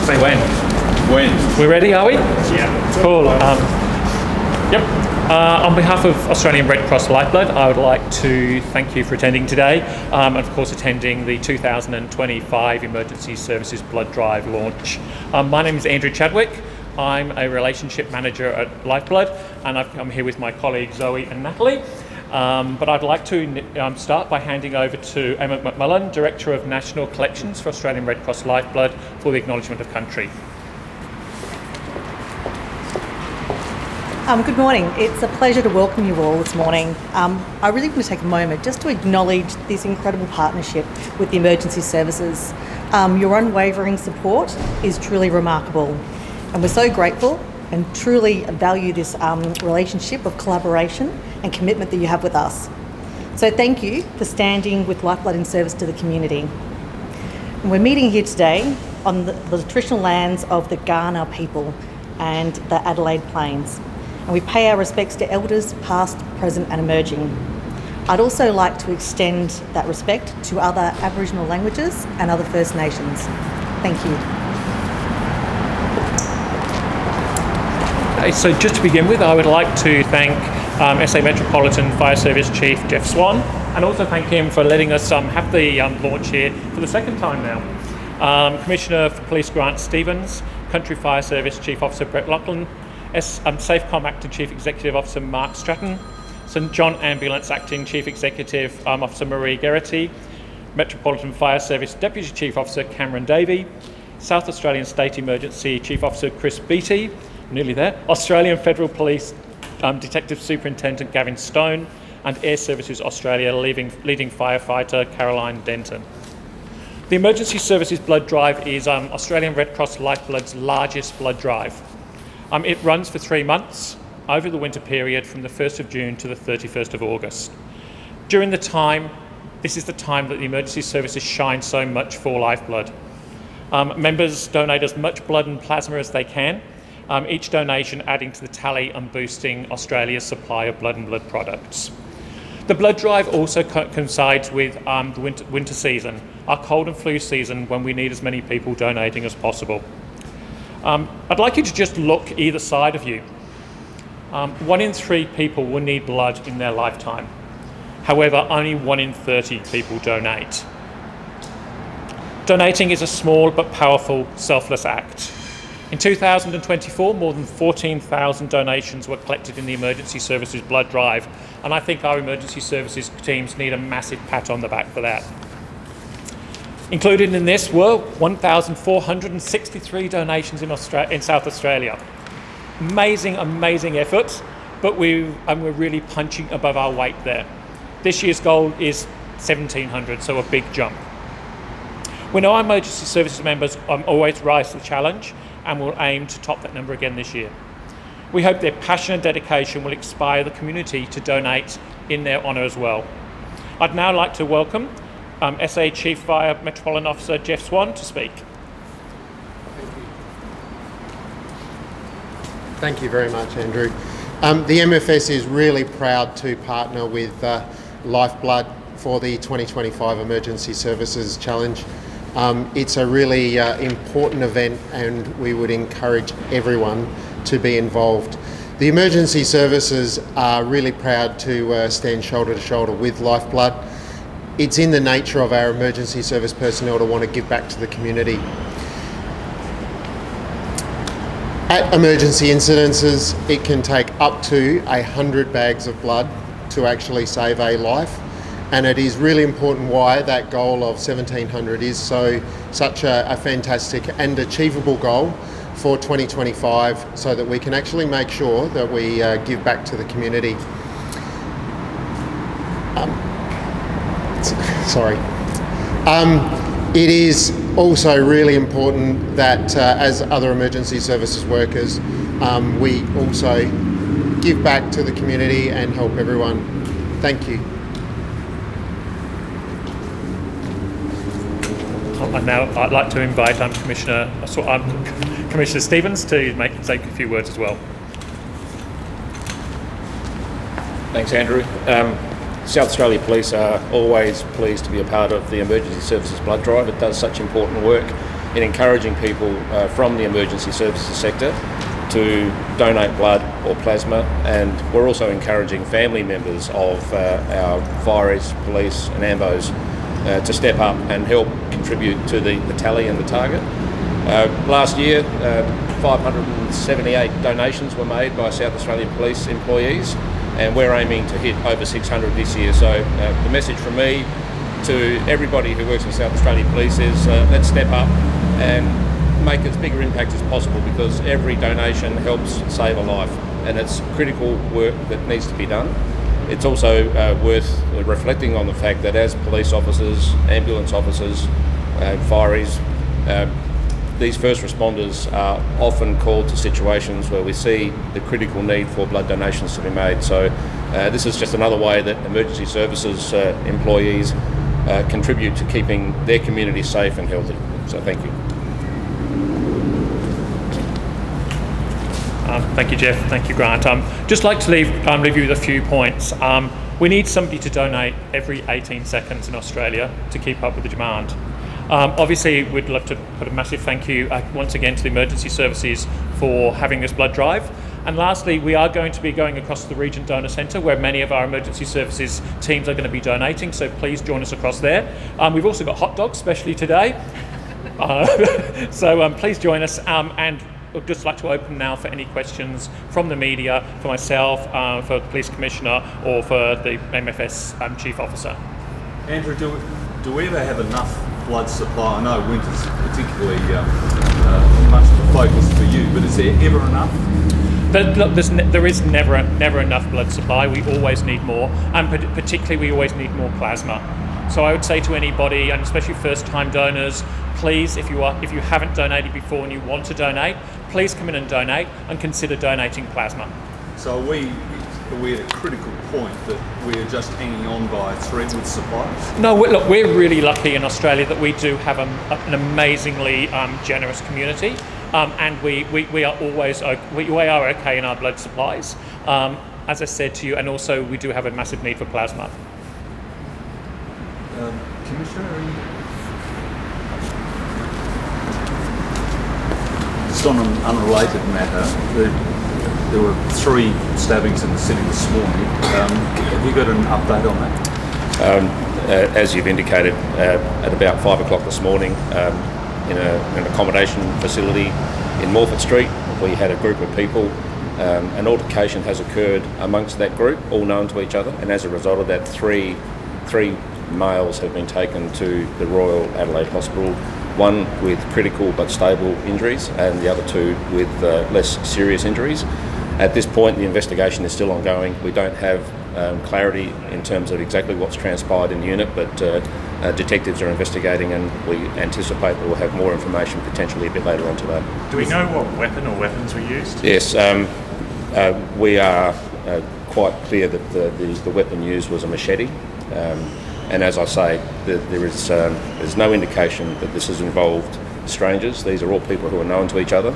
Say when. When? We're ready, are we? Yeah. Cool. Yep. On behalf of Australian Red Cross Lifeblood, I would like to thank you for attending today, and of course attending the 2025 Emergency Services Blood Drive launch. My name is Andrew Chadwick. I'm a relationship manager at Lifeblood, and I'm here with my colleagues Zoe and Natalie. But I'd like to start by handing over to Emma McMullen, Director of National Collections for Australian Red Cross Lifeblood, for the acknowledgement of country. Good morning. It's a pleasure to welcome you all this morning. I really want to take a moment just to acknowledge this incredible partnership with the emergency services. Your unwavering support is truly remarkable, and we're so grateful and truly value this relationship of collaboration and commitment that you have with us. So thank you for standing with Lifeblood in service to the community. And we're meeting here today on the traditional lands of the Kaurna people and the Adelaide Plains. And we pay our respects to elders past, present and emerging. I'd also like to extend that respect to other Aboriginal languages and other First Nations. Thank you. So just to begin with, I would like to thank SA Metropolitan Fire Service Chief Jeff Swan, and also thank him for letting us have the launch here for the second time now. Commissioner for Police Grant Stevens, Country Fire Service Chief Officer Brett Lachlan, SAFECOM Acting Chief Executive Officer Mark Stratton, St John Ambulance Acting Chief Executive Officer Marie Geraghty, Metropolitan Fire Service Deputy Chief Officer Cameron Davey, South Australian State Emergency Chief Officer Chris Beattie, nearly there, Australian Federal Police Detective Superintendent Gavin Stone, and Airservices Australia leading firefighter Caroline Denton. The Emergency Services Blood Drive is Australian Red Cross Lifeblood's largest blood drive. It runs for 3 months over the winter period from the 1st of June to the 31st of August. During the time, this is the time that the emergency services shine so much for Lifeblood. Members donate as much blood and plasma as they can, each donation adding to the tally and boosting Australia's supply of blood and blood products. The blood drive also coincides with the winter season, our cold and flu season, when we need as many people donating as possible. I'd like you to just look either side of you. 1 in 3 people will need blood in their lifetime. However, only 1 in 30 people donate. Donating is a small but powerful, selfless act. In 2024, more than 14,000 donations were collected in the Emergency Services Blood Drive, and I think our emergency services teams need a massive pat on the back for that. Included in this were 1,463 donations in South Australia. Amazing effort, but we're really punching above our weight there. This year's goal is 1,700, so a big jump. We know our emergency services members always rise to the challenge, and will aim to top that number again this year. We hope their passion and dedication will inspire the community to donate in their honour as well. I'd now like to welcome SA Chief Fire Metropolitan Officer Jeff Swan to speak. Thank you very much, Andrew. The MFS is really proud to partner with Lifeblood for the 2025 Emergency Services Challenge. It's a really important event, and we would encourage everyone to be involved. The emergency services are really proud to stand shoulder to shoulder with Lifeblood. It's in the nature of our emergency service personnel to want to give back to the community. At emergency incidences, it can take up to 100 bags of blood to actually save a life. And it is really important why that goal of 1,700 is such a fantastic and achievable goal for 2025, so that we can actually make sure that we give back to the community. It is also really important that as other emergency services workers, we also give back to the community and help everyone. Thank you. And now I'd like to invite Commissioner Stevens to say a few words as well. Thanks, Andrew. South Australia Police are always pleased to be a part of the Emergency Services Blood Drive. It does such important work in encouraging people from the emergency services sector to donate blood or plasma, and we're also encouraging family members of our fireys, police and ambos to step up and help contribute to the tally and the target. Last year, 578 donations were made by South Australian Police employees, and we're aiming to hit over 600 this year. So the message from me to everybody who works in South Australian Police is let's step up and make as bigger impact as possible, because every donation helps save a life, and it's critical work that needs to be done. It's also worth reflecting on the fact that as police officers, ambulance officers, fireys, these first responders are often called to situations where we see the critical need for blood donations to be made. So this is just another way that emergency services employees contribute to keeping their community safe and healthy. So thank you. Thank you, Jeff. Thank you, Grant. Just like to leave you with a few points. We need somebody to donate every 18 seconds in Australia to keep up with the demand. Obviously, we'd love to put a massive thank you once again to the emergency services for having this blood drive. And lastly, we are going to be going across to the Region Donor Centre, where many of our emergency services teams are going to be donating, so please join us across there. We've also got hot dogs, especially today. So please join us, and I'd just like to open now for any questions from the media, for myself, for the Police Commissioner, or for the MFS Chief Officer. Andrew, do we ever have enough blood supply? I know winter's particularly much of a focus for you, but is there ever enough? Look, there is never enough blood supply. We always need more, and particularly we always need more plasma. So I would say to anybody, and especially first-time donors, please, if you haven't donated before and you want to donate, please come in and donate, and consider donating plasma. So are we at a critical point that we're just hanging on by a thread with supplies? No, look, we're really lucky in Australia that we do have an amazingly generous community, and we are always we are okay in our blood supplies, as I said to you, and also we do have a massive need for plasma. Commissioner, just on an unrelated matter, there were 3 stabbings in the city this morning. Have you got an update on that? As you've indicated, at about 5 o'clock this morning, in an accommodation facility in Morford Street, we had a group of people. An altercation has occurred amongst that group, all known to each other, and as a result of that, three males have been taken to the Royal Adelaide Hospital, one with critical but stable injuries and the other 2 with less serious injuries. At this point, the investigation is still ongoing. We don't have clarity in terms of exactly what's transpired in the unit, but detectives are investigating, and we anticipate that we'll have more information potentially a bit later on today. Do we know what weapon or weapons were used? Yes, we are quite clear that the weapon used was a machete. And as I say, there's no indication that this has involved strangers. These are all people who are known to each other,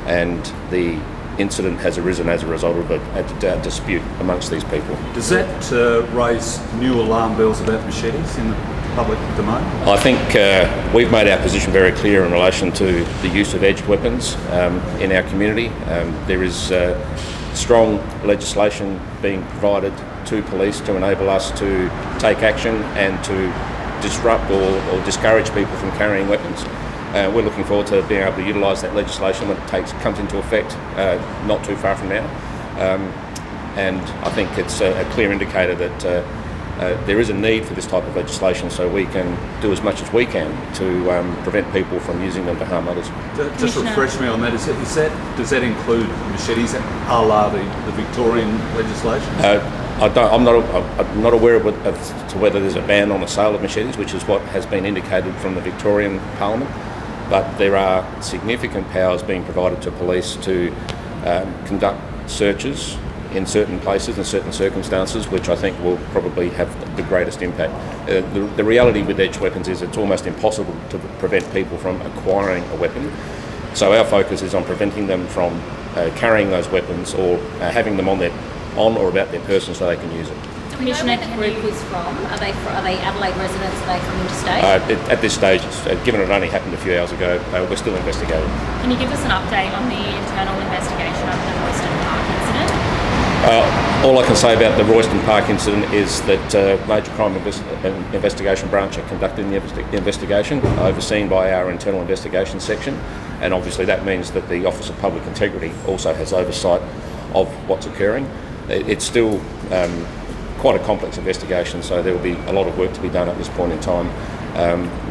and the incident has arisen as a result of a dispute amongst these people. Does that raise new alarm bells about machetes in the public domain? I think we've made our position very clear in relation to the use of edged weapons in our community. There is strong legislation being provided to police to enable us to take action and to disrupt or discourage people from carrying weapons. We're looking forward to being able to utilise that legislation when it comes into effect not too far from now. And I think it's a clear indicator that there is a need for this type of legislation, so we can do as much as we can to prevent people from using them to harm others. Just refresh me on that. Does that include machetes a la the Victorian legislation? I'm not aware of to whether there's a ban on the sale of machetes, which is what has been indicated from the Victorian Parliament. But there are significant powers being provided to police to conduct searches in certain places and certain circumstances, which I think will probably have the greatest impact. The reality with edged weapons is it's almost impossible to prevent people from acquiring a weapon. So our focus is on preventing them from carrying those weapons or having them on or about their person so they can use it. Commissioner, where the group was from? Are they Adelaide residents? Are they coming to stay? At this stage, given it only happened a few hours ago, we're still investigating. Can you give us an update on the internal investigation of the Royston Park incident? All I can say about the Royston Park incident is that Major Crime Investigation Branch are conducting the investigation, overseen by our Internal Investigation Section, and obviously that means that the Office of Public Integrity also has oversight of what's occurring. It's still quite a complex investigation, so there will be a lot of work to be done at this point in time.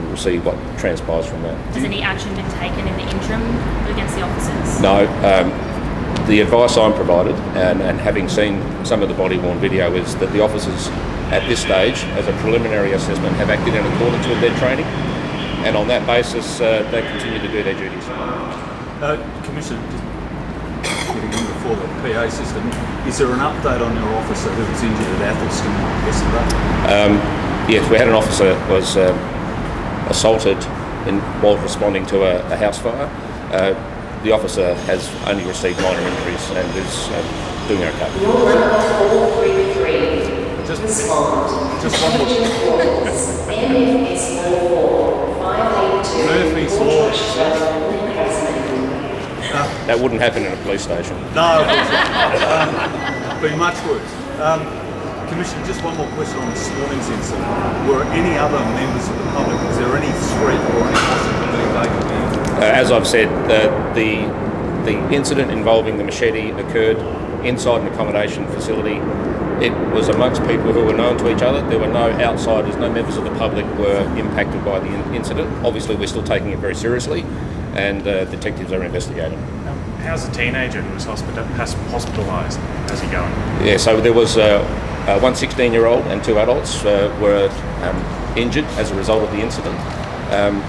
We'll see what transpires from that. Has any action been taken in the interim against the officers? No. The advice I'm provided, and having seen some of the body-worn video, is that the officers at this stage, as a preliminary assessment, have acted in accordance with their training, and on that basis they continue to do their duties. Commissioner, just getting in before the PA system, is there an update on your officer who was injured at Athelston yesterday? Yes, we had an officer who was assaulted while responding to a house fire. The officer has only received minor injuries and is doing okay. Just one more. Murphy's Law. That wouldn't happen in a police station. No, be much worse. Commissioner, just one more question on this morning's incident. Were any other members of the public, is there any threat or any possibility they could be? As I've said, the incident involving the machete occurred inside an accommodation facility. It was amongst people who were known to each other. There were no outsiders, no members of the public were impacted by the incident. Obviously, we're still taking it very seriously, and detectives are investigating. How's the teenager who was hospitalised? How's he going? Yeah, so there was one 16-year-old and two adults were injured as a result of the incident.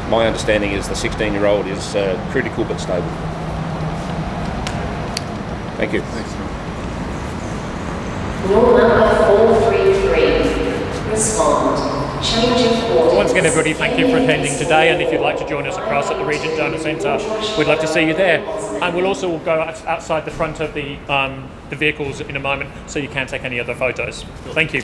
My understanding is the 16-year-old is critical but stable. Thank you. Thanks, Rule number 433. Respond. Changing quarters. Once again, everybody, thank you for attending today, and if you'd like to join us across at the Regent Donor Centre, we'd love to see you there. And we'll also go outside the front of the vehicles in a moment, so you can take any other photos. Thank you.